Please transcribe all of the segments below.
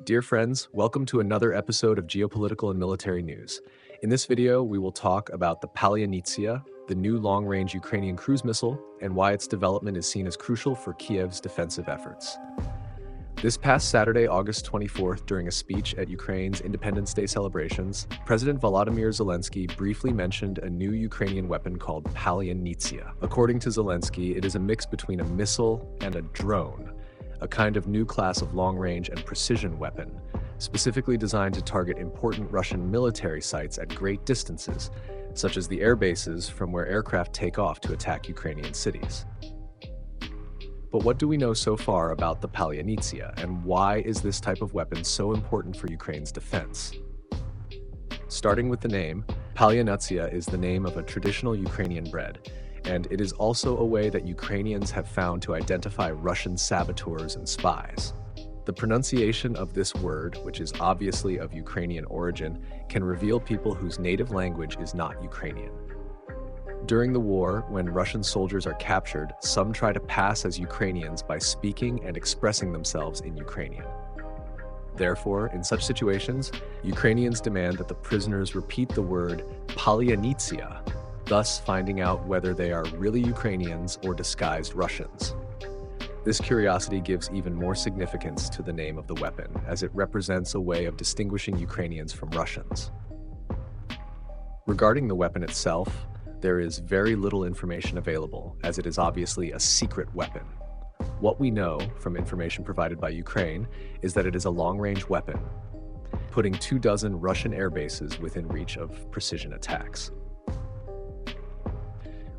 Dear friends, welcome to another episode of Geopolitical and Military News. In this video, we will talk about the Palyanytsia, the new long-range Ukrainian cruise missile, and why its development is seen as crucial for Kiev's defensive efforts. This past Saturday, August 24th, during a speech at Ukraine's Independence Day celebrations, President Volodymyr Zelensky briefly mentioned a new Ukrainian weapon called Palyanytsia. According to Zelensky, it is a mix between a missile and a drone, a kind of new class of long-range and precision weapon, specifically designed to target important Russian military sites at great distances, such as the air bases from where aircraft take off to attack Ukrainian cities. But what do we know so far about the Palyanytsia, and why is this type of weapon so important for Ukraine's defense? Starting with the name, Palyanytsia is the name of a traditional Ukrainian bread, and it is also a way that Ukrainians have found to identify Russian saboteurs and spies. The pronunciation of this word, which is obviously of Ukrainian origin, can reveal people whose native language is not Ukrainian. During the war, when Russian soldiers are captured, some try to pass as Ukrainians by speaking and expressing themselves in Ukrainian. Therefore, in such situations, Ukrainians demand that the prisoners repeat the word Palyanytsia, thus finding out whether they are really Ukrainians or disguised Russians. This curiosity gives even more significance to the name of the weapon, as it represents a way of distinguishing Ukrainians from Russians. Regarding the weapon itself, there is very little information available, as it is obviously a secret weapon. What we know from information provided by Ukraine is that it is a long-range weapon, putting 24 Russian air bases within reach of precision attacks.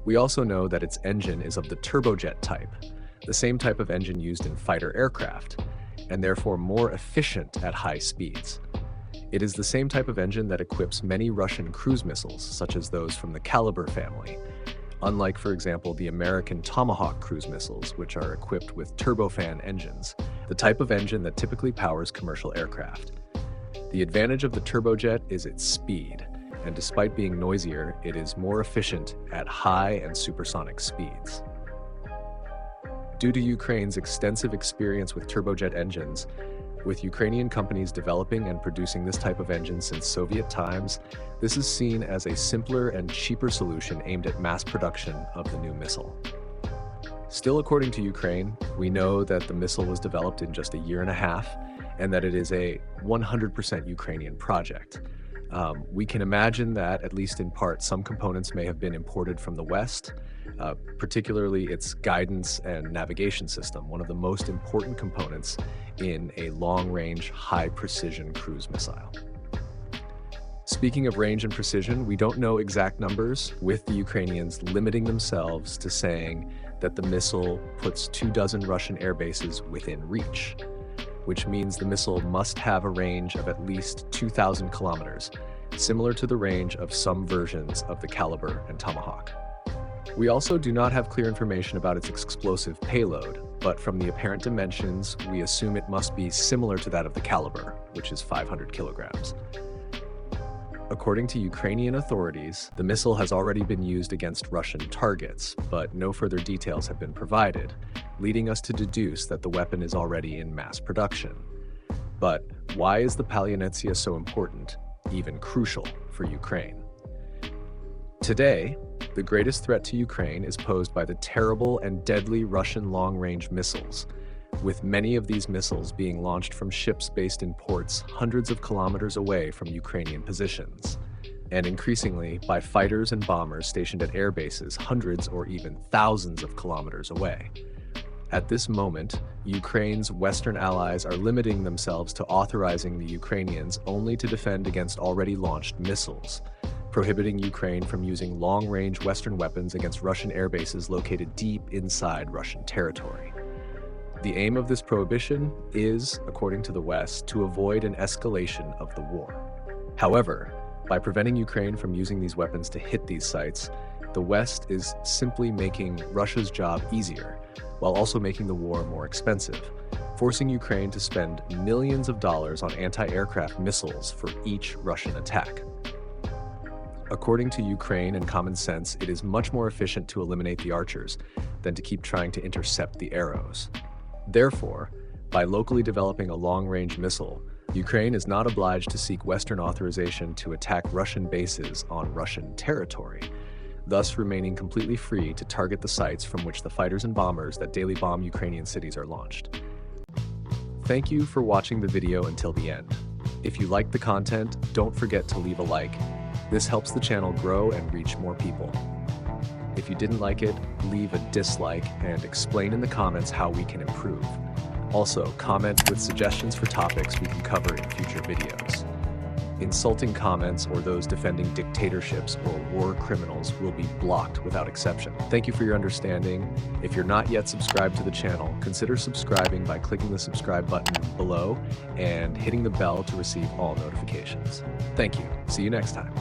We also know that its engine is of the turbojet type, the same type of engine used in fighter aircraft, and therefore more efficient at high speeds. It is the same type of engine that equips many Russian cruise missiles, such as those from the Caliber family, unlike, for example, the American Tomahawk cruise missiles, which are equipped with turbofan engines, the type of engine that typically powers commercial aircraft. The advantage of the turbojet is its speed, and despite being noisier, it is more efficient at high and supersonic speeds. Due to Ukraine's extensive experience with turbojet engines, with Ukrainian companies developing and producing this type of engine since Soviet times, this is seen as a simpler and cheaper solution aimed at mass production of the new missile. Still, according to Ukraine, we know that the missile was developed in just a year and a half, and that it is a 100% Ukrainian project. We can imagine that, at least in part, some components may have been imported from the West, particularly its guidance and navigation system, one of the most important components in a long-range, high-precision cruise missile. Speaking of range and precision, we don't know exact numbers, with the Ukrainians limiting themselves to saying that the missile puts 24 Russian air bases within reach, which means the missile must have a range of at least 2,000 kilometers, similar to the range of some versions of the Caliber and Tomahawk. We also do not have clear information about its explosive payload, but from the apparent dimensions, we assume it must be similar to that of the Caliber, which is 500 kilograms. According to Ukrainian authorities, the missile has already been used against Russian targets, but no further details have been provided, leading us to deduce that the weapon is already in mass production. But why is the Palyanytsia so important, even crucial, for Ukraine? Today, the greatest threat to Ukraine is posed by the terrible and deadly Russian long-range missiles, with many of these missiles being launched from ships based in ports hundreds of kilometers away from Ukrainian positions, and increasingly by fighters and bombers stationed at air bases hundreds or even thousands of kilometers away. At this moment, Ukraine's Western allies are limiting themselves to authorizing the Ukrainians only to defend against already launched missiles, prohibiting Ukraine from using long-range Western weapons against Russian air bases located deep inside Russian territory. The aim of this prohibition is, according to the West, to avoid an escalation of the war. However, by preventing Ukraine from using these weapons to hit these sites, the West is simply making Russia's job easier, while also making the war more expensive, forcing Ukraine to spend millions of dollars on anti-aircraft missiles for each Russian attack. According to Ukraine and common sense, it is much more efficient to eliminate the archers than to keep trying to intercept the arrows. Therefore, by locally developing a long-range missile, Ukraine is not obliged to seek Western authorization to attack Russian bases on Russian territory, thus remaining completely free to target the sites from which the fighters and bombers that daily bomb Ukrainian cities are launched. Thank you for watching the video until the end. If you liked the content, don't forget to leave a like. This helps the channel grow and reach more people. If you didn't like it, leave a dislike and explain in the comments how we can improve. Also, comment with suggestions for topics we can cover in future videos. Insulting comments or those defending dictatorships or war criminals will be blocked without exception. Thank you for your understanding. If you're not yet subscribed to the channel, consider subscribing by clicking the subscribe button below and hitting the bell to receive all notifications. Thank you. See you next time.